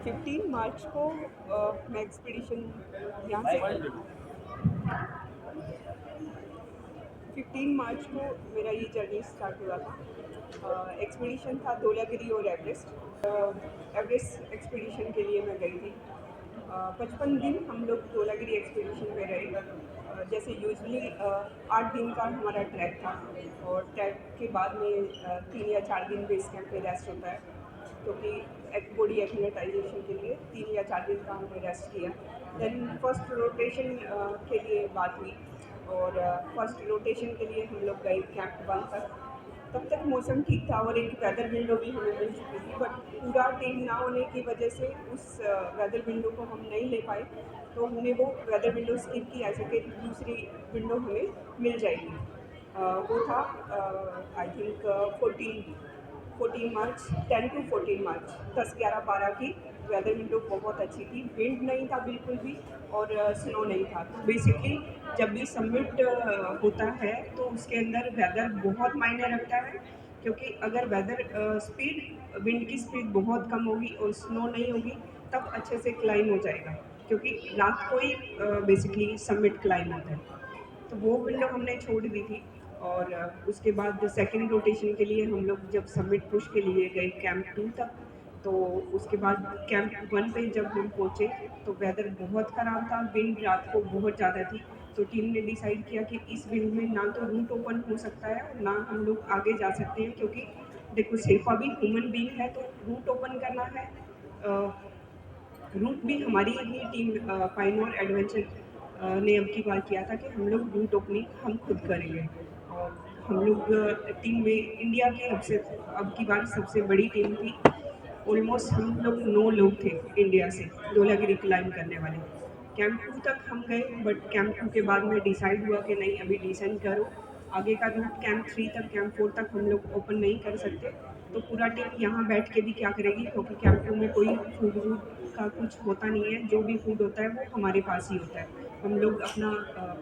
15 मार्च को मैं एक्सपीडिशन यहाँ से 15 मार्च को मेरा ये जर्नी स्टार्ट हुआ था। एक्सपीडिशन था धौलागिरी और एवरेस्ट। एवरेस्ट एक्सपीडिशन के लिए मैं गई थी। 55 दिन हम लोग धौलागिरी एक्सपीडिशन में रहे। जैसे यूजली 8 दिन का हमारा ट्रैक था और ट्रैक के बाद में 3 या 4 दिन बेस कैंप पे रेस्ट होता है, क्योंकि बॉडी एक्लिमेटाइजेशन के लिए 3 या 4 दिन का हमने रेस्ट किया। देन फर्स्ट रोटेशन के लिए बात हुई और फर्स्ट रोटेशन के लिए हम लोग गए कैंप 1 तक। तब तक मौसम ठीक था और एक वेदर विंडो भी हमें मिल चुकी थी, बट पूरा टीम ना होने की वजह से उस वेदर विंडो को हम नहीं ले पाए, तो हमने वो वेदर विंडो स्किप किया। ऐसे कि दूसरी विंडो हमें मिल जाएगी। वो था आई थिंक 14 मार्च, 10 टू 14 मार्च, 10, 11, 12 की वेदर विंडो बहुत अच्छी थी। विंड नहीं था बिल्कुल भी और स्नो नहीं था। तो बेसिकली जब भी समिट होता है तो उसके अंदर वेदर बहुत मायने रखता है, क्योंकि अगर वेदर स्पीड, विंड की स्पीड बहुत कम होगी और स्नो नहीं होगी तब अच्छे से क्लाइम हो जाएगा, क्योंकि रात को ही बेसिकली समिट क्लाइम होता है। तो वो विंडो हमने छोड़ दी थी। और उसके बाद सेकंड रोटेशन के लिए हम लोग जब समिट पुश के लिए गए कैंप 2 तक, तो उसके बाद कैंप 1 पे जब हम पहुँचे तो वेदर बहुत ख़राब था। विंड रात को बहुत ज़्यादा थी, तो टीम ने डिसाइड किया कि इस विंड में ना तो रूट ओपन हो सकता है और ना हम लोग आगे जा सकते हैं, क्योंकि देखो शेरपा भी ह्यूमन बीइंग है, तो रूट ओपन करना है। रूट भी हमारी ही टीम पाइनोर एडवेंचर ने अब की बार किया था कि हम लोग रूट ओपनिंग हम खुद करेंगे। और हम लोग टीम में इंडिया की अब की बार सबसे बड़ी टीम थी। ऑलमोस्ट हम लोग 9 लोग थे इंडिया से धौलागिरी क्लाइम करने वाले। कैंप 2 तक हम गए, बट कैंप 2 के बाद में डिसाइड हुआ कि नहीं, अभी डिसेंड करो आगे का रूट। कैंप 3 तक, कैंप 4 तक हम लोग ओपन नहीं कर सकते, तो पूरा टीम यहाँ बैठ के भी क्या करेगी, क्योंकि कैंप 2 में कोई फूड वूड का कुछ होता नहीं है। जो भी फूड होता है वो हमारे पास ही होता है। हम लोग अपना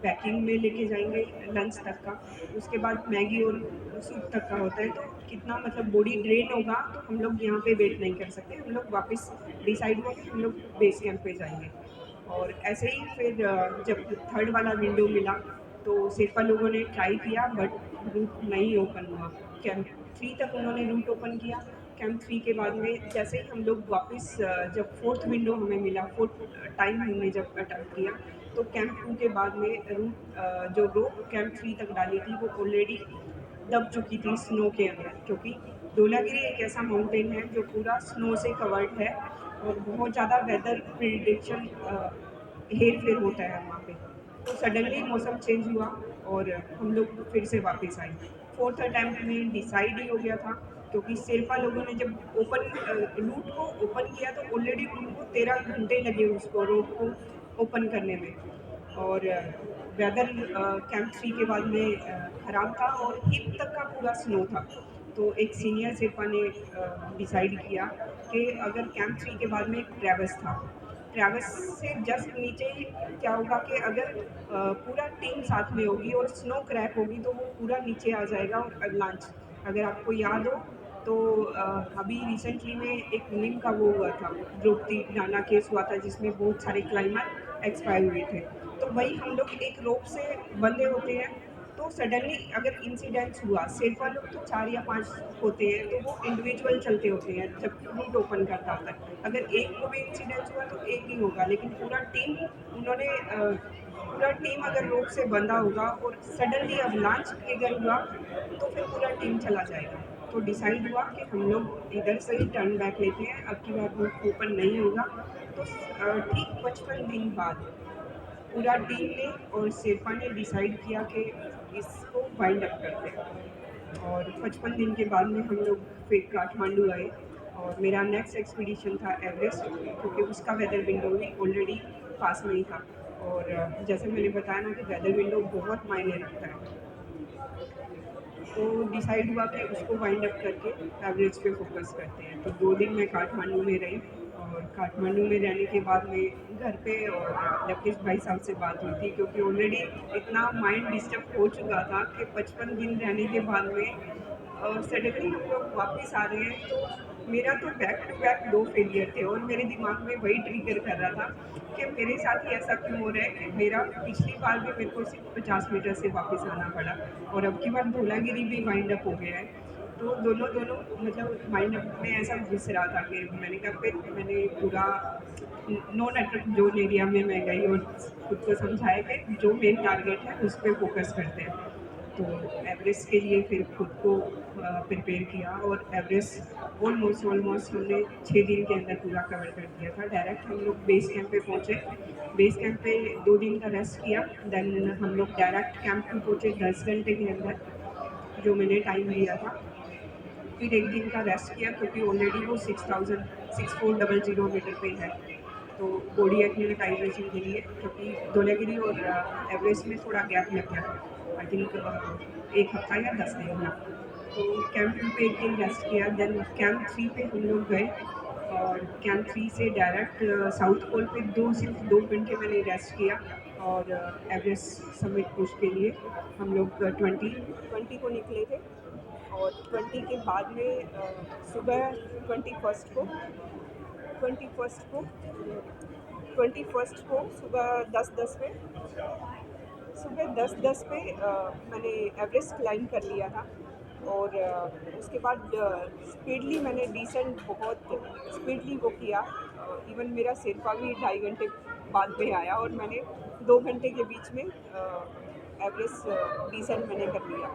पैकिंग में लेके जाएंगे लंच तक का, उसके बाद मैगी और सूप तक का होता है। तो कितना मतलब बॉडी ड्रेन होगा, तो हम लोग यहाँ पे वेट नहीं कर सकते। हम लोग वापस डिसाइड हुआ कि हम लोग बेस कैंप पे जाएंगे। और ऐसे ही फिर जब थर्ड वाला विंडो मिला तो शेरपा लोगों ने ट्राई किया, बट रूट नहीं ओपन हुआ। कैंप 3 तक उन्होंने रूट ओपन किया। कैंप 3 के बाद में जैसे ही हम लोग वापस जब फोर्थ विंडो हमें मिला, फोर्थ टाइम हमने जब अटैम्प्ट किया, तो कैंप 2 के बाद में रूट जो रोप कैंप 3 तक डाली थी वो ऑलरेडी दब चुकी थी स्नो के अंदर, क्योंकि धौलागिरी एक ऐसा माउंटेन है जो पूरा स्नो से कवर्ड है और बहुत ज़्यादा वेदर प्रिडिक्शन हेर फेर होता है वहाँ पे। तो सडनली मौसम चेंज हुआ और हम लोग फिर से वापस आए। फोर्थ अटैम्प्ट में डिसाइड ही हो गया था, क्योंकि शेरपा लोगों ने जब रूट को ओपन किया तो ऑलरेडी उनको 13 घंटे लगे उसको रोड को ओपन करने में। और वेदर कैंप 3 के बाद में ख़राब था और हिप तक का पूरा स्नो था। तो एक सीनियर शेरपा ने डिसाइड किया कि अगर कैंप 3 के बाद में एक ट्रैवस था, ट्रैवस से जस्ट नीचे ही क्या होगा कि अगर पूरा टीम साथ में होगी और स्नो क्रैक होगी तो वो पूरा नीचे आ जाएगा और अवलांच। अगर आपको याद हो तो अभी रिसेंटली में एक नीम का वो हुआ था, द्रौपदी राणा केस हुआ था, जिसमें बहुत सारे क्लाइमर एक्सपायर हुए थे। तो वही हम लोग एक रोप से बंधे होते हैं, तो सडनली अगर इंसिडेंट्स हुआ, शेरपा लोग तो 4 या 5 होते हैं, तो वो इंडिविजुअल चलते होते हैं जब रूट ओपन करता होता है। अगर एक को भी इंसिडेंट्स हुआ तो एक ही होगा, लेकिन पूरा टीम उन्होंने पूरा टीम अगर रोप से बंधा होगा और सडनली अवलांच अगर हुआ तो फिर पूरा टीम चला जाएगा। तो डिसाइड हुआ कि हम लोग इधर से ही टर्न बैक लेते हैं, अब की बार रूट ओपन नहीं होगा। तो ठीक 55 दिन बाद पूरा टीम ने और शेरपा ने डिसाइड किया कि इसको वाइंड अप करते हैं। और 55 दिन के बाद में हम लोग फिर काठमांडू आए और मेरा नेक्स्ट एक्सपीडिशन था एवरेस्ट, क्योंकि उसका वेदर विंडो भी ऑलरेडी पास में ही था। और जैसे मैंने बताया ना कि वेदर विंडो बहुत मायने रखता है, तो डिसाइड हुआ कि उसको वाइंड अप करके एवरेज पे फोकस करते हैं। तो 2 दिन मैं काठमांडू में रही और काठमांडू में रहने के बाद में घर पे और लकेश भाई साहब से बात हुई थी, क्योंकि ऑलरेडी इतना माइंड डिस्टर्ब हो चुका था कि 55 दिन रहने के बाद में सडनली हम लोग वापस आ रहे हैं। तो मेरा तो बैक टू बैक 2 फेलियर थे और मेरे दिमाग में वही ट्रिगर कर रहा था कि मेरे साथ ही ऐसा क्यों हो रहा है कि मेरा पिछली बार भी मेरे को सिर्फ 50 मीटर से वापस आना पड़ा और अब की बार धौलागिरी भी वाइंड अप हो गया है। तो दोनों दोनों मतलब माइंड में ऐसा घुस रहा था कि मैंने कहा फिर मैंने पूरा नो नेटवर्क जोन एरिया में मैं गई और खुद को समझाया कि जो मेन टारगेट है उस पर फोकस करते हैं। तो एवरेस्ट के लिए फिर खुद को प्रिपेयर किया और एवरेस्ट ऑलमोस्ट ऑलमोस्ट हमने 6 दिन के अंदर पूरा कवर कर दिया था। डायरेक्ट हम लोग बेस कैंप पे पहुँचे, बेस कैंप पे 2 दिन का रेस्ट किया, देन हम लोग डायरेक्ट कैंप पे पहुँचे 10 घंटे के अंदर जो मैंने टाइम लिया था। फिर 1 दिन का रेस्ट किया क्योंकि ऑलरेडी वो 6400 मीटर पे है। तो बॉडी एक्लिमेटाइजेशन के लिए क्योंकि धौलागिरी और एवरेस्ट में थोड़ा गैप लग गया, आई थिंक 1 हफ्ता या 10 दिन का। तो कैंप 2 पे 1 दिन रेस्ट किया, देन कैंप 3 पे हम लोग गए और कैंप 3 से डायरेक्ट साउथ पोल पे सिर्फ 2 घंटे मैंने रेस्ट किया और एवरेस्ट समिट पुश के लिए हम लोग 20 को निकले थे और 20 के बाद में सुबह 21st को 21st को सुबह 10:10 पे मैंने एवरेस्ट क्लाइंब कर लिया था और उसके बाद स्पीडली मैंने डिसेंट बहुत स्पीडली वो किया। इवन मेरा शेरपा भी 2.5 घंटे बाद में आया और मैंने 2 घंटे के बीच में एवरेस्ट डिसेंट मैंने कर लिया।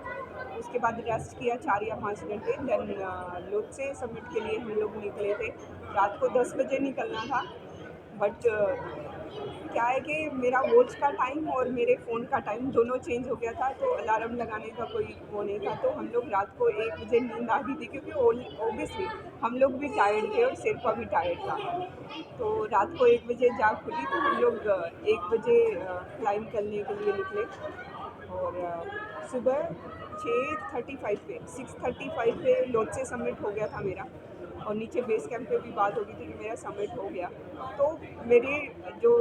उसके बाद रेस्ट किया 4 या 5 घंटे, देन लोत्से समिट के लिए हम लोग निकले थे। रात को 10 बजे निकलना था, बट क्या है कि मेरा वॉच का टाइम और मेरे फ़ोन का टाइम दोनों चेंज हो गया था, तो अलार्म लगाने का कोई वो नहीं था। तो हम लोग रात को 1 बजे नींद आ गई थी क्योंकि ऑब्वियसली हम लोग भी टायर्ड थे और शेरपा भी टायर्ड था। तो रात को 1 बजे जाग खुली तो हम लोग 1 बजे क्लाइंब करने के लिए निकले और सुबह 6:35 पे लोत्से समिट हो गया था मेरा और नीचे बेस कैंप पे भी बात हो गई थी कि मेरा समिट हो गया। तो मेरे जो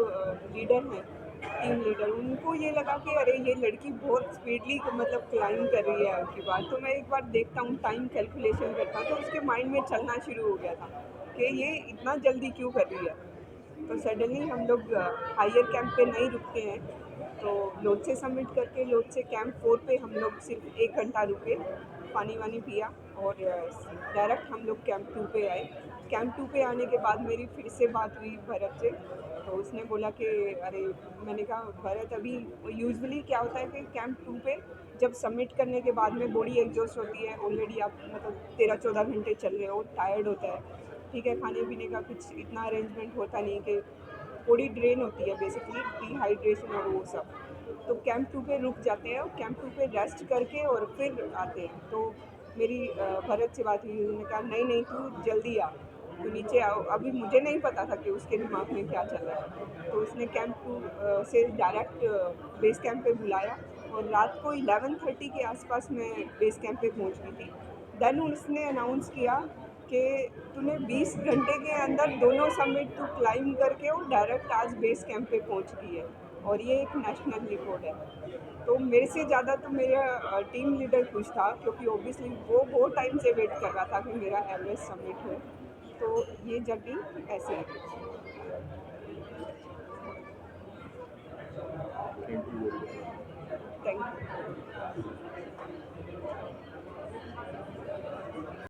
लीडर हैं, टीम लीडर, उनको ये लगा कि अरे ये लड़की बहुत स्पीडली मतलब क्लाइंब कर रही है अब की बार। तो मैं एक बार देखता हूँ, टाइम कैलकुलेशन करता हूँ, तो उसके माइंड में चलना शुरू हो गया था कि ये इतना जल्दी क्यों कर रही है। तो सडनली हम लोग हायर कैंप पे नहीं रुकते हैं, तो लोत्से समिट करके लोत्से कैंप 4 पे हम लोग सिर्फ 1 घंटा रुके, पानी वानी पिया और डायरेक्ट हम लोग कैंप 2 पे आए। कैंप 2 पे आने के बाद मेरी फिर से बात हुई भरत से, तो उसने बोला कि अरे, मैंने कहा भरत अभी यूजुअली क्या होता है कि कैंप 2 पे जब सबमिट करने के बाद में बॉडी एग्जॉस्ट होती है, ऑलरेडी आप मतलब 13-14 घंटे चल रहे हो, टायर्ड होता है, ठीक है, खाने पीने का कुछ इतना अरेंजमेंट होता नहीं कि बॉडी ड्रेन होती है बेसिकली, डिहाइड्रेशन और वो सब। तो कैंप 2 पे रुक जाते हैं और कैंप 2 पे रेस्ट करके और फिर आते हैं। तो मेरी भरत से बात हुई, उन्होंने कहा नहीं नहीं तू जल्दी आ, तो नीचे आओ। अभी मुझे नहीं पता था कि उसके दिमाग में क्या चल रहा है, तो उसने कैंप 2 से डायरेक्ट बेस कैंप पे बुलाया और रात को 11:30 के आसपास मैं बेस कैंप पे पहुंच गई थी। देन उसने अनाउंस किया कि तूने 20 घंटे के अंदर दोनों समिट तू क्लाइंब करके और डायरेक्ट आज बेस कैंप पे पहुंच गई है और ये एक नेशनल रिकॉर्ड है। तो मेरे से ज़्यादा तो मेरा टीम लीडर खुश था क्योंकि ऑब्वियसली वो बहुत टाइम से वेट कर रहा था कि मेरा एवरेस्ट सबमिट हो। तो ये जर्नी ऐसे है। Thank you very much. Thank you.